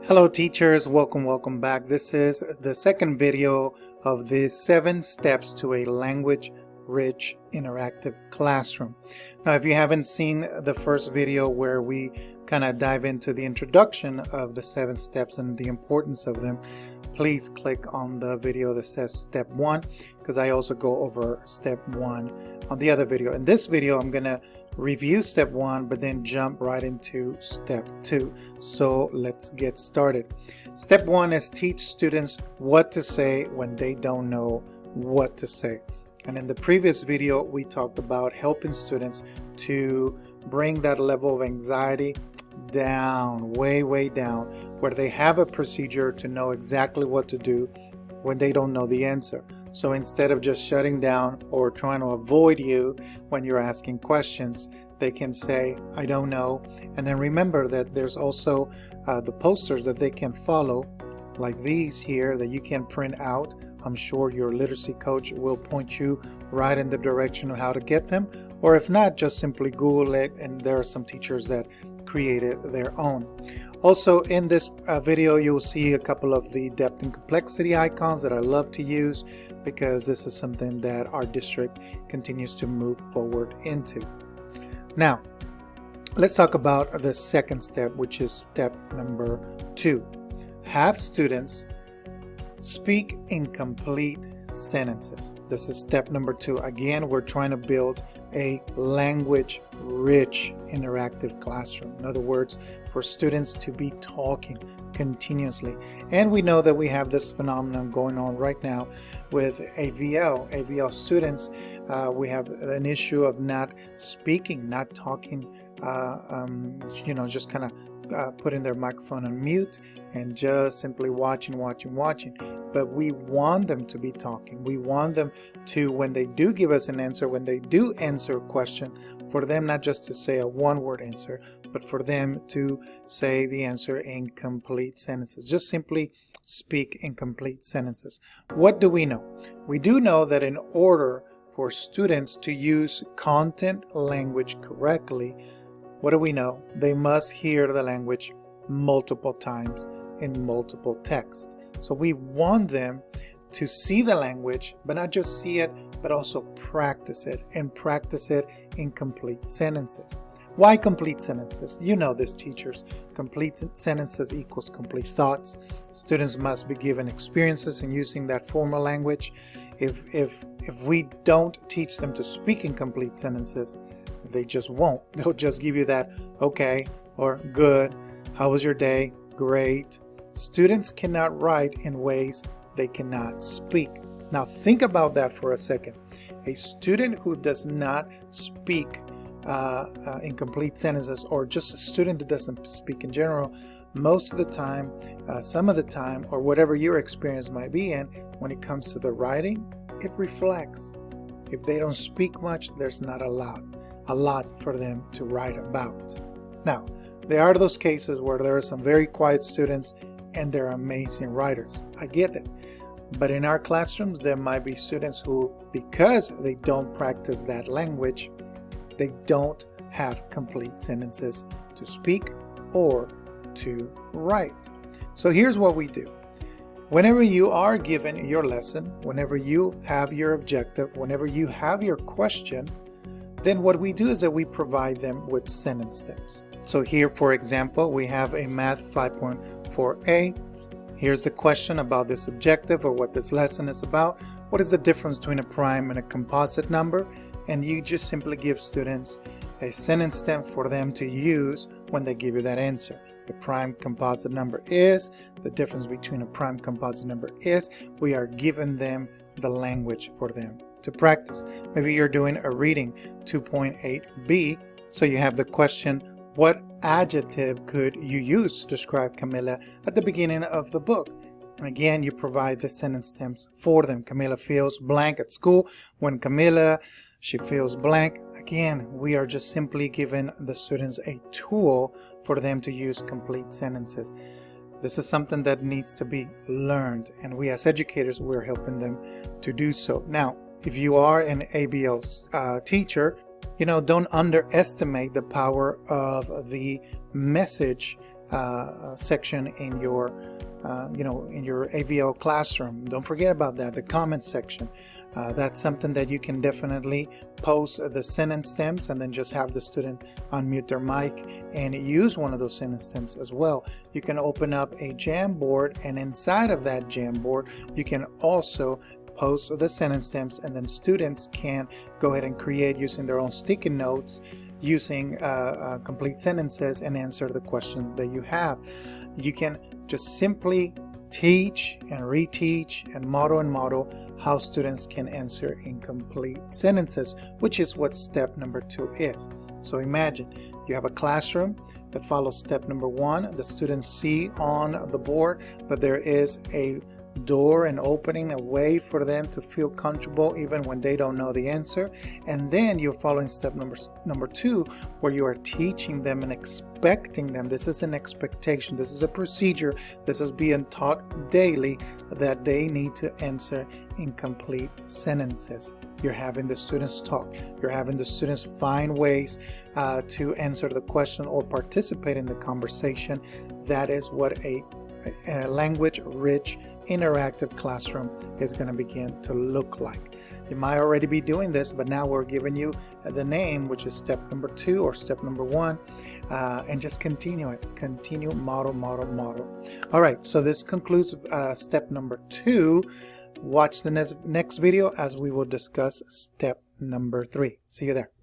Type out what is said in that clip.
Hello teachers, welcome back. This is the second video of the 7 steps to a language-rich interactive classroom. Now if you haven't seen the first video where we kind of dive into the introduction of the 7 steps and the importance of them, please click on the video that says step 1, because I also go over step 1 on the other video. In this video I'm gonna review step 1 but then jump right into step 2. So let's get started. Step 1 is teach students what to say when they don't know what to say. And in the previous video we talked about helping students to bring that level of anxiety down, way down, where they have a procedure to know exactly what to do when they don't know the answer. So instead of just shutting down or trying to avoid you when you're asking questions, they can say, I don't know. And then remember that there's also the posters that they can follow, like these here, that you can print out. I'm sure your literacy coach will point you right in the direction of how to get them. Or if not, just simply Google it, and there are some teachers that created their own. Also in this video you'll see a couple of the depth and complexity icons that I love to use, because this is something that our district continues to move forward into. Now let's talk about the second step, which is step number 2. Have students speak in complete sentences. This is step number 2. Again, we're trying to build a language-rich interactive classroom. In other words, for students to be talking continuously. And we know that we have this phenomenon going on right now with AVL students. We have an issue of not speaking, not talking, just kind of putting their microphone on mute and just simply watching. But we want them to be talking. We want them to, when they do give us an answer, when they do answer a question, for them not just to say a one-word answer, but for them to say the answer in complete sentences. Just simply speak in complete sentences. What do we know? We do know that in order for students to use content language correctly, what do we know? They must hear the language multiple times in multiple texts. So we want them to see the language, but not just see it, but also practice it, and practice it in complete sentences. Why complete sentences? You know this, teachers. Complete sentences equals complete thoughts. Students must be given experiences in using that formal language. If we don't teach them to speak in complete sentences, they just won't. They'll just give you that okay or good. How was your day? Great. Students cannot write in ways they cannot speak. Now think about that for a second. A student who does not speak in complete sentences, or just a student that doesn't speak in general, most of the time, some of the time, or whatever your experience might be in, when it comes to the writing, it reflects. If they don't speak much, there's not a lot for them to write about. Now, there are those cases where there are some very quiet students and they're amazing writers. I get it. But in our classrooms, there might be students who, because they don't practice that language, they don't have complete sentences to speak or to write. So here's what we do. Whenever you are given your lesson, whenever you have your objective, whenever you have your question, then what we do is that we provide them with sentence stems. So here, for example, we have a Math 5.4a. Here's the question about this objective, or what this lesson is about. What is the difference between a prime and a composite number? And you just simply give students a sentence stem for them to use when they give you that answer. The prime composite number is, the difference between a prime composite number is, we are giving them the language for them to practice. Maybe you're doing a reading 2.8b, so you have the question, what adjective could you use to describe Camilla at the beginning of the book? And again, you provide the sentence stems for them. Camilla feels blank at school. When Camilla, she feels blank. Again, we are just simply giving the students a tool for them to use complete sentences. This is something that needs to be learned, and we as educators, we're helping them to do so. Now, if you are an ABL teacher, don't underestimate the power of the message section in your in your AVL classroom. Don't forget about that, the comment section. That's something that you can definitely post the sentence stems and then just have the student unmute their mic and use one of those sentence stems as well. You can open up a Jamboard, and inside of that Jamboard you can also post the sentence stems, and then students can go ahead and create using their own sticky notes using complete sentences and answer the questions that you have. You can just simply teach and reteach and model how students can answer incomplete sentences, which is what step number 2 is. So imagine you have a classroom that follows step number 1. The students see on the board that there is a door and opening, a way for them to feel comfortable even when they don't know the answer. And then you're following step number 2, where you are teaching them and expecting them. This is an expectation, this is a procedure, this is being taught daily, that they need to answer incomplete sentences. You're having the students talk, you're having the students find ways to answer the question or participate in the conversation. That is what a language rich interactive classroom is going to begin to look like. You might already be doing this, but now we're giving you the name, which is step number 2 or step number 1, and just continue it. Continue, model. All right, so this concludes step number 2. Watch the next video as we will discuss step number 3. See you there.